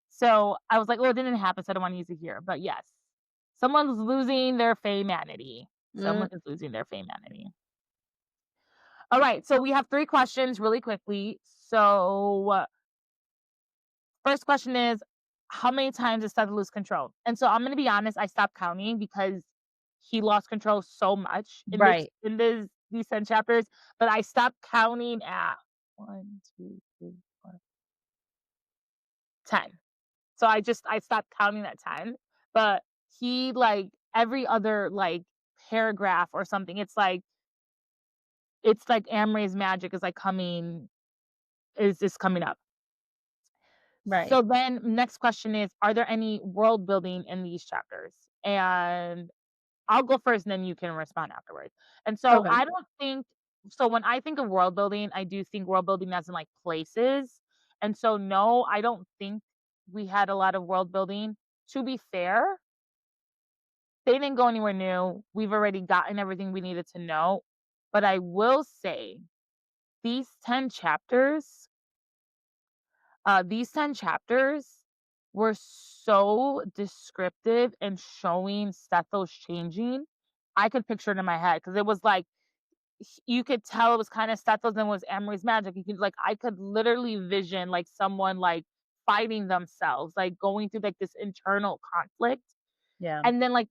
So I was like, oh, it didn't happen, so I don't want to use it here. But yes, someone's losing their feymanity. Someone is losing their feymanity. All right, so we have 3 questions really quickly. So first question is, how many times did Seth lose control? And so I'm going to be honest, I stopped counting because he lost control so much in these 10 chapters, but I stopped counting at 1, 2, 3, 4, 10. So I stopped counting at 10, but he like every other like paragraph or something, it's like Amray's magic is like coming is coming up. Right. So then next question is, are there any world building in these chapters? And I'll go first and then you can respond afterwards. And so Okay. I don't think so when I think of world building, I do think world building as in like places. And so no, I don't think we had a lot of world building. To be fair, they didn't go anywhere new. We've already gotten everything we needed to know. But I will say these 10 chapters were so descriptive and showing Stethos changing. I could picture it in my head because it was like you could tell it was kind of Stethos and it was Emery's magic. You could like I could literally vision like someone like fighting themselves, like going through like this internal conflict. Yeah. And then like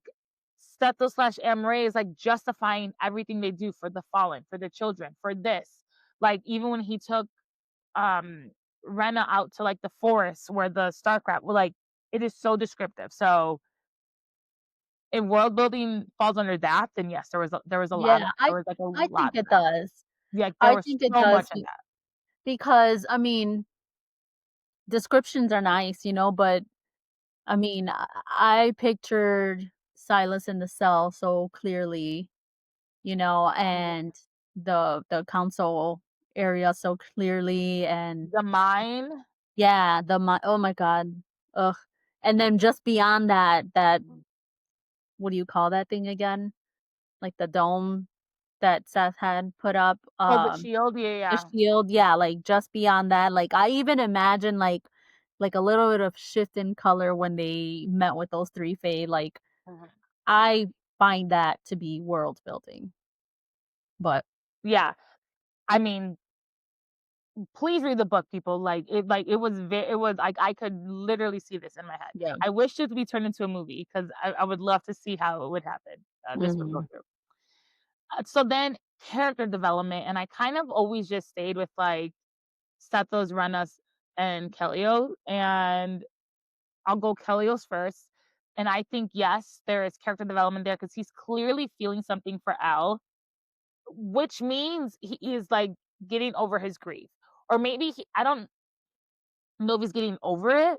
Stethos slash Emery is like justifying everything they do for the fallen, for the children, for this. Like even when he took Rena out to like the forest where the Starcraft were like it is so descriptive. So if world building falls under that, then yes, there was a lot Yeah, of there was like a I lot think of it that. does. Yeah, there I was think it so does much in that. because I mean, descriptions are nice, but I mean, I pictured Silas in the cell so clearly, and the council area so clearly, and The mine, yeah, oh my God, ugh, and then just beyond that, what do you call that thing again? Like the dome that Seth had put up, oh the shield, yeah, the yeah. shield, yeah, like just beyond that, like I even imagine like a little bit of shift in color when they met with those 3 Fae, like Mhm. I find that to be world building. But Yeah. I mean, please read the book, people. Like it was it was like I could literally see this in my head. yeah. I wish it to be turned into a movie because I would love to see how it would happen. This would go Mhm. through. So then character development, and I kind of always just stayed with like Stethos, Renas, and Kelio, and I'll go Kelios first. And I think yes, there is character development there because he's clearly feeling something for Al, which means he is like getting over his grief, or maybe I don't know if he's getting over it,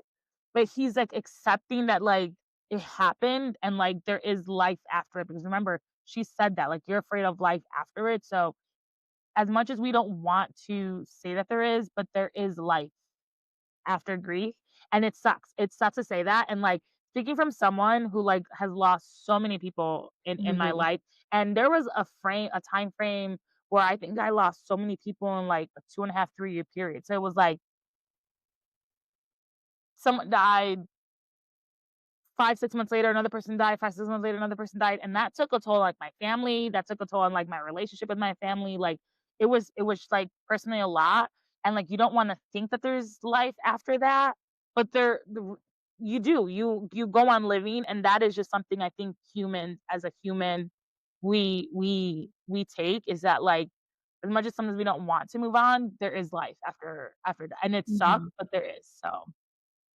but he's like accepting that like it happened and like there is life after it. Because remember, she said that like you're afraid of life after it. So as much as we don't want to say that there is, but there is life after grief, and it sucks. It sucks to say that, and like speaking from someone who like has lost so many people in my Mhm. life, and there was a time frame where I think I lost so many people in like a 2.5, 3 year period. So it was like someone died 5, 6 months later, another person died. 5, 6 months later, another person died, and that took a toll on like my family. That took a toll on like my relationship with my family. Like it was like personally a lot, and like you don't want to think that there's life after that, but you do. You go on living, and that is just something I think humans, as a human, we take, is that, like, as much as sometimes we don't want to move on, there is life after that, and it sucks, Mhm. but there is. So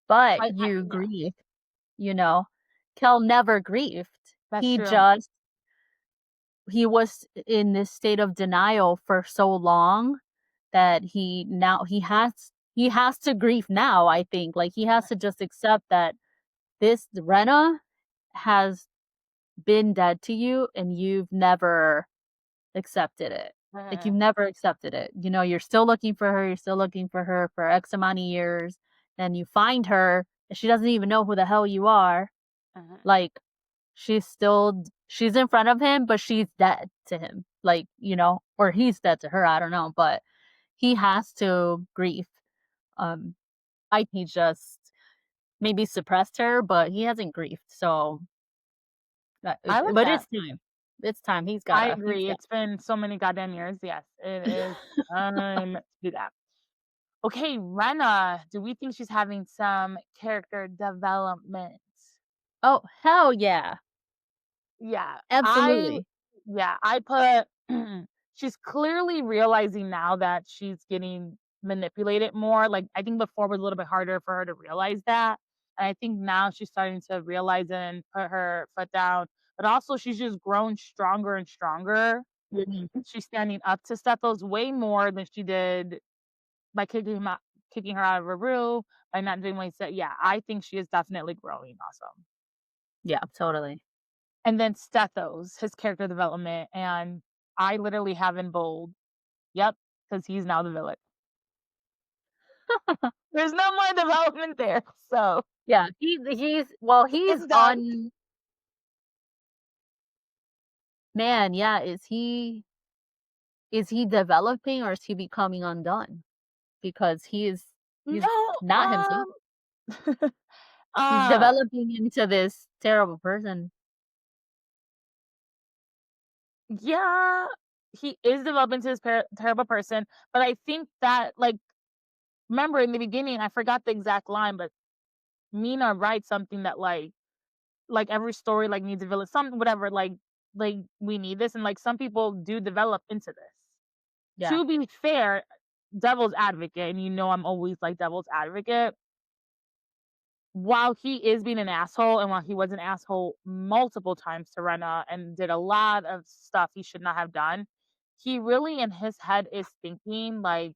But I you yeah, grieve, you know? Kel never grieved. that's He true. just he was in this state of denial for so long that he has to grieve now, I think. Like, he has to just accept that this Rena has been dead to you and you've never accepted it. Like, you've Mhm, never accepted it. You know, you're still looking for her for X amount of years, then you find her, and she doesn't even know who the hell you are. mhm. Like, she's in front of him, but she's dead to him. Like, or he's dead to her, I don't know, but he has to grieve. Um, I he just maybe suppressed her, but he hasn't grieved. So, I like but that. it's time. It's time. I He's agree. got. It's been so many goddamn years. Yes, it is time to do that. Okay, Rena, do we think she's having some character development? Oh, hell yeah. Yeah, I Absolutely. yeah, I put she's clearly realizing now that she's getting manipulated more. Like, I think before was a little bit harder for her to realize that. And I think now she's starting to realize it and put her foot down. But also she's just grown stronger and stronger. Mhm. She's standing up to Stethos way more than she did by kicking her out of her room, by not doing what he said. Yeah, I think she is definitely growing also. Yeah, totally. And then Stethos, his character development, and I literally have in bold, yep, because he's now the villain. There's no more development there, so Yeah, he's it's done. on. Man, yeah, is he developing or is he becoming undone? Because he's No, not himself. He's uh, developing into this terrible person. yeah, he is developing to this terrible person, but I think that, like, remember in the beginning, I forgot the exact line, but Mina writes something that, like every story, like, needs a villain, something, whatever, like we need this, and like some people do develop into this. Yeah. To be fair, devil's advocate, and I'm always like devil's advocate. While he is being an asshole, and while he was an asshole multiple times to Rena and did a lot of stuff he should not have done, he really in his head is thinking like,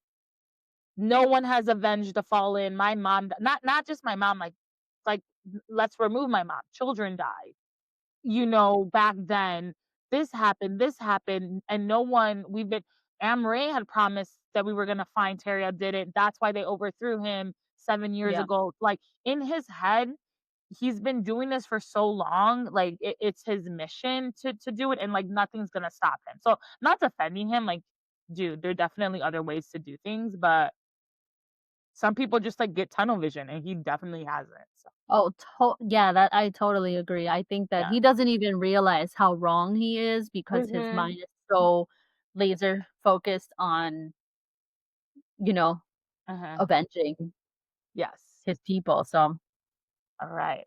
no one has avenged the fallen. My mom, not just my mom, like let's remove my mom. Children died. Back then, this happened, and no one, Amray had promised that we were gonna find Terry, I didn't. That's why they overthrew him 7 years Yeah. ago. Like, in his head, he's been doing this for so long, like, it's his mission to do it, and like nothing's gonna stop him. So, not defending him, like, dude, there are definitely other ways to do things, but some people just like get tunnel vision, and he definitely hasn't. So Oh, yeah, that I totally agree. I think that yeah. he doesn't even realize how wrong he is because his Hmm. mind is so laser focused on, you know, Uh-huh. avenging Yes. his people. So, All right.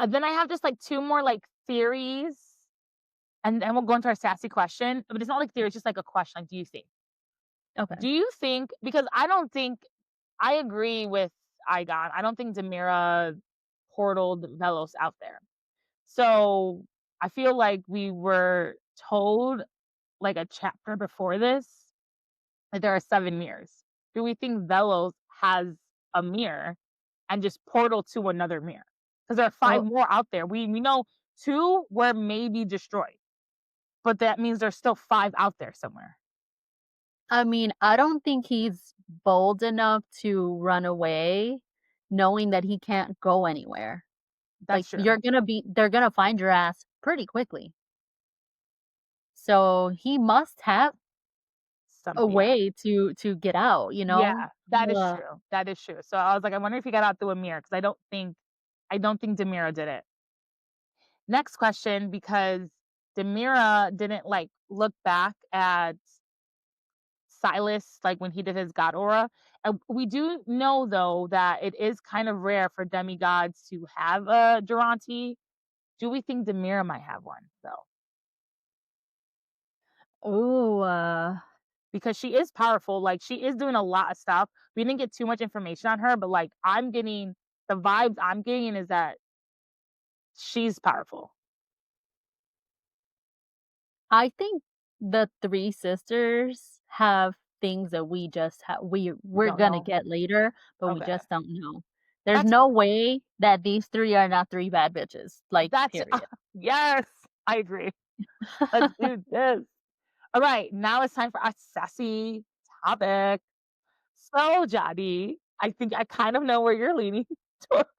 Then I have just like two more like theories, and then we'll go into our sassy question. But it's not like theory; it's just like a question. Like, do you think? okay. Do you think? Because I don't think I agree with Igon. I don't think Demira portaled Velos out there. So I feel like we were told, like, a chapter before this, that there are 7 mirrors. Do we think Velos has a mirror and just portal to another mirror? Because there are five Oh, more out there. We know two were maybe destroyed, but that means there's still five out there somewhere. I mean, I don't think he's bold enough to run away knowing that he can't go anywhere. Like, That's true. they're gonna find your ass pretty quickly. So he must have a Yeah. way to get out, you Yeah, know? that is Uh, true. That is true. So I was like, I wonder if he got out through a mirror, because I don't think Demira did it. Next question, because Demira didn't like look back at Silas, like when he did his god aura. And we do know though that it is kind of rare for demigods to have a Durante. Do we think Demira might have one though? Ooh, Because she is powerful. Like she is doing a lot of stuff. We didn't get too much information on her, but like I'm getting the vibes I'm getting is that she's powerful. I think the three sisters have things that we just we're Don't gonna know. get later, but we Okay. just don't know. There's That's no way that these three are not three bad bitches. Like, that's period. yes, I agree. Let's do this. All right, now it's time for our sassy topic. So, Jadi, I think I kind of know where you're leaning towards.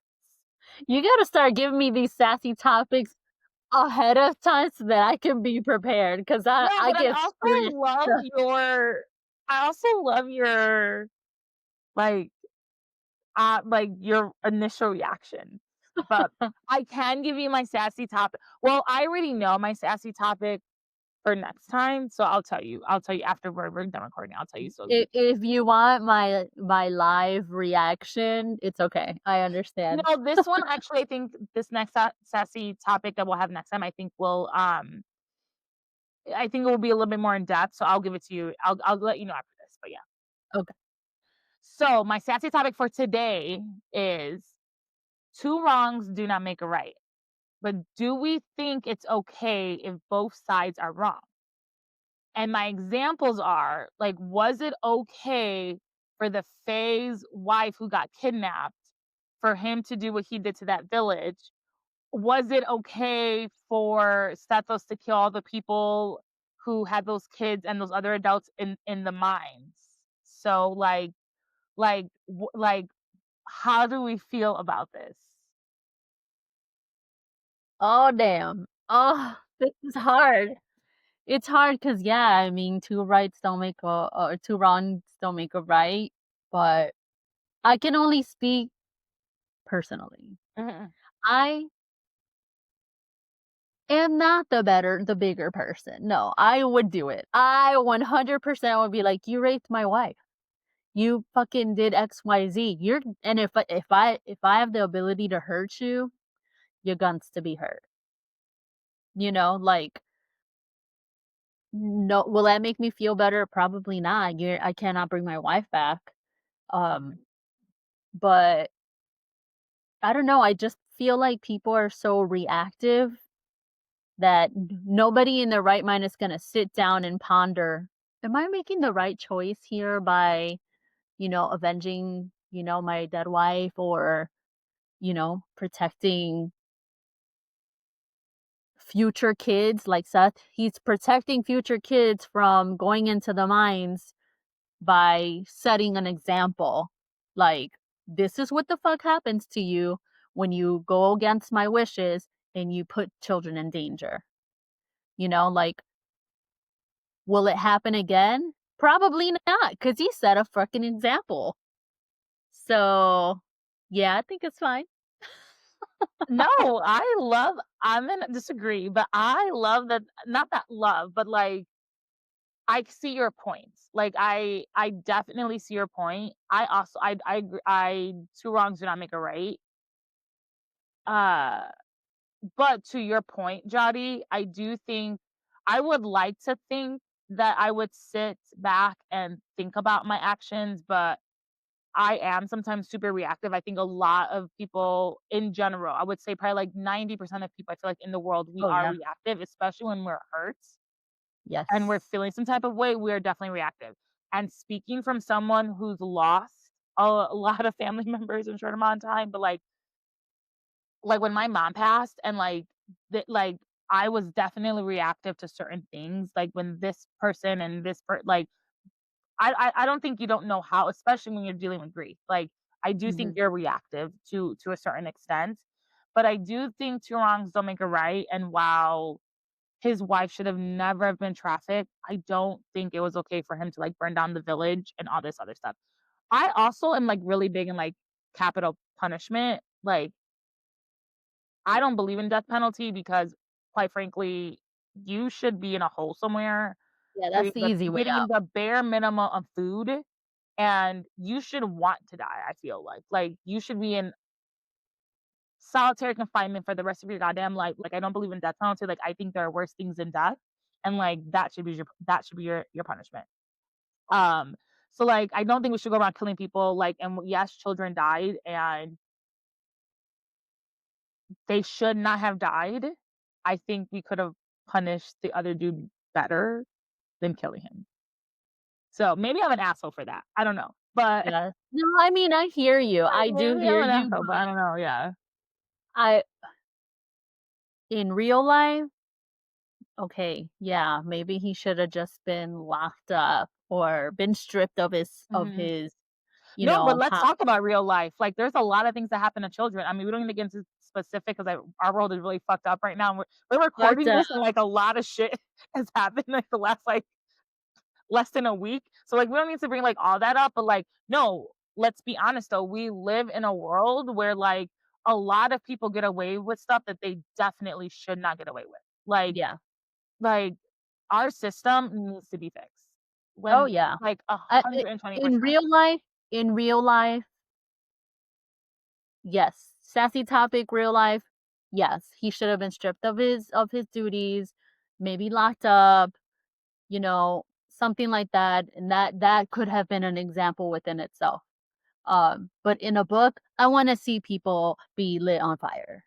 You gotta start giving me these sassy topics ahead of time so that I can be prepared. Cause No, I but get stressed. I also love your like your initial reaction. But I can give you my sassy topic. Well, I already know my sassy topic for next time, so I'll tell you. I'll tell you after we're done recording. I'll tell you so. If you want my live reaction, it's okay. I understand. No, this one actually, I think this next sassy topic that we'll have next time, I think it will be a little bit more in depth. So I'll give it to you. I'll let you know after this. But yeah. Okay. So my sassy topic for today is two wrongs do not make a right. But do we think it's okay if both sides are wrong? And my examples are like, was it okay for the Fae's wife who got kidnapped for him to do what he did to that village? Was it okay for Stethos to kill all the people who had those kids and those other adults in the mines? So like how do we feel about this? Oh damn. Oh, this is hard. It's hard because yeah, I mean, two rights don't make a or two wrongs don't make a right, but I can only speak personally. Mhm. I am not the bigger person. No, I would do it. I 100% would be like, you raped my wife. You fucking did XYZ. And if I have the ability to hurt you, you're guns to be hurt. You know, like, no, will that make me feel better? Probably not. I cannot bring my wife back. But I don't know. I just feel like people are so reactive that nobody in their right mind is going to sit down and ponder, am I making the right choice here by, avenging, my dead wife or, protecting future kids like Seth? He's protecting future kids from going into the mines by setting an example. Like, this is what the fuck happens to you when you go against my wishes and you put children in danger. Like, will it happen again? Probably not, because he set a fucking example. So, yeah, I think it's fine. No, I'm gonna disagree, but I love that, not that love, but like I see your points. Like I definitely see your point. I also I agree, I two wrongs do not make a right. Uh but to your point, Jody, I do think I would like to think that I would sit back and think about my actions, but I am sometimes super reactive. I think a lot of people in general, I would say probably like 90% of people I feel like in the world, we Oh, are yeah. reactive, especially when we're hurt Yes. and we're feeling some type of way, we are definitely reactive. And speaking from someone who's lost a lot of family members in a short amount of time, but like when my mom passed and like I was definitely reactive to certain things. Like when this person and like I don't think you don't know how, especially when you're dealing with grief. Like I do think you're reactive to a certain extent, but I do think two wrongs don't make a right. And while his wife should have never have been trafficked, I don't think it was okay for him to like burn down the village and all this other stuff. I also am like really big in like capital punishment. Like I don't believe in death penalty because quite frankly, you should be in a hole somewhere. Yeah, that's the easy way getting out. the bare minimum of food, and you should want to die, I feel like you should be in solitary confinement for the rest of your goddamn life. Like, I don't believe in death penalty. Like, I think there are worse things than death, and like that should be your punishment. Um, so like I don't think we should go around killing people. Like, and yes, children died, and they should not have died. I think we could have punished the other dude better than killing him. So maybe I'm an asshole for that. I don't know, but Yeah. No, I mean, I hear you. I do maybe hear I'm an you, asshole, but I don't know. Yeah. I in real life, okay, yeah, maybe he should have just been locked up or been stripped of Mhm. his, No, but let's pow talk about real life. Like, there's a lot of things that happen to children. I mean, we don't need to get into specific because our world is really fucked up right now. We're but, recording this, and like a lot of shit has happened like the last like less than a week. So like we don't need to bring like all that up, but like no, let's be honest though. We live in a world where like a lot of people get away with stuff that they definitely should not get away with. yeah. Like our system needs to be fixed. Oh, When yeah. like a I hundred and twenty in percent. real life, yes. Sassy Topic, real life, yes. He should have been stripped of his duties, maybe locked up, something like that, and that could have been an example within itself. But in a book, I wanna see people be lit on fire.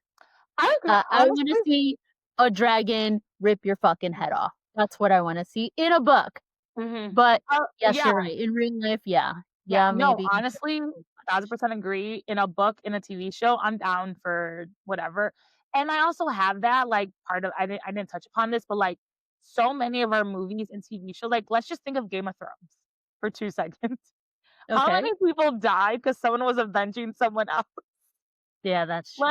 I agree. I wanna Honestly, see a dragon rip your fucking head off. That's what I wanna see in a book. hmm But yes, yeah, you're right. In real life, yeah. yeah. Yeah, No, maybe he should honestly, have been punished. 1000% agree. In a book, in a TV show, I'm down for whatever. And I also have that like part of I didn't touch upon this, but like so many of our movies and TV shows, like let's just think of Game of Thrones for 2 seconds. How Okay. many people died because someone was avenging someone else? Yeah, that's true.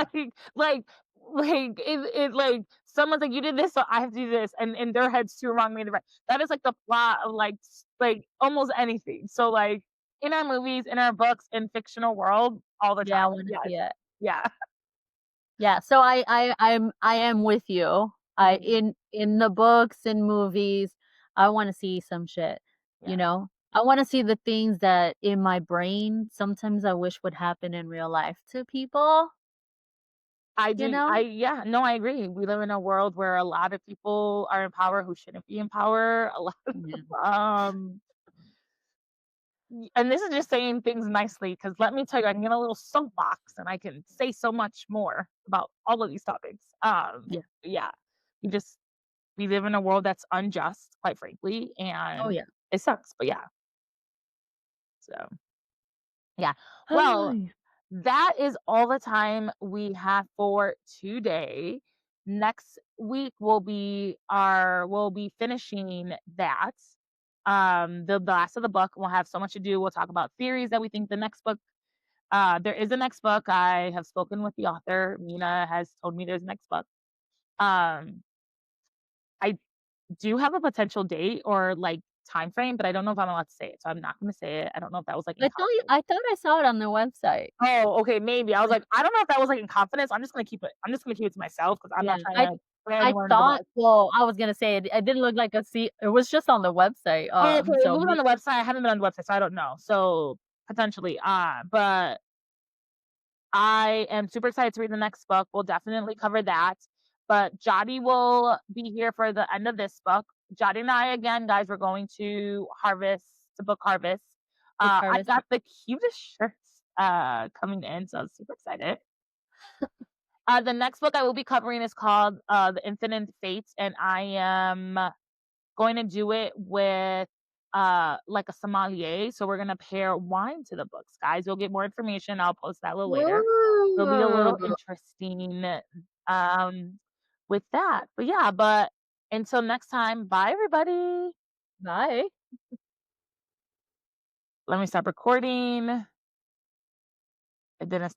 Like, like, it like someone's like, you did this, so I have to do this, and in their heads, two wrong made the right. That is like the plot of like almost anything. So like in our movies, in our books, in fictional world, all the Yeah, I time. wanna Yes, see it. yeah. Yeah, so I am with you. I Mhm. in the books and movies, I wanna see some shit, you Yeah. know? I wanna see the things that in my brain sometimes I wish would happen in real life to people, I you do. know? Yeah. No, I agree. We live in a world where a lot of people are in power who shouldn't be in power. A lot of Yeah. and this is just saying things nicely because let me tell you, I can get a little soapbox and I can say so much more about all of these topics. Yeah. Yeah, we just we live in a world that's unjust, quite frankly, Oh, and yeah. it sucks. But yeah, so yeah. Well, Ay. that is all the time we have for today. Next week we'll be finishing that. The last of the book. We'll have so much to do. We'll talk about theories that we think the next book. There is a next book. I have spoken with the author. Mina has told me there's a next book. Um, I do have a potential date or like time frame, but I don't know if I'm allowed to say it. So I'm not going to say it. I don't know if that was like in confidence. I thought I saw it on the website. Oh, okay, maybe. I was I like, I don't know if that was like in confidence. I'm just gonna keep it. I'm just gonna keep it to myself because I'm yeah, not trying to throw I anyone under the thought bus. well, I was gonna say it didn't look like it was just on the website, Oh, okay. If it so was on the website, I haven't been on the website, so I don't know. So potentially, but I am super excited to read the next book. We'll definitely cover that. But Jotty will be here for the end of this book. Jotty and I, again, guys, we're going to book harvest. book I harvest. got the cutest shirts coming in, so I'm super excited. The next book I will be covering is called The Infinite Fates, and I am going to do it with like a sommelier. So we're gonna pair wine to the books, guys. You'll get more information. I'll post that a little later. It'll be a little Ooh. interesting um with that. But yeah, but until next time, bye everybody. Bye. Let me stop recording. It didn't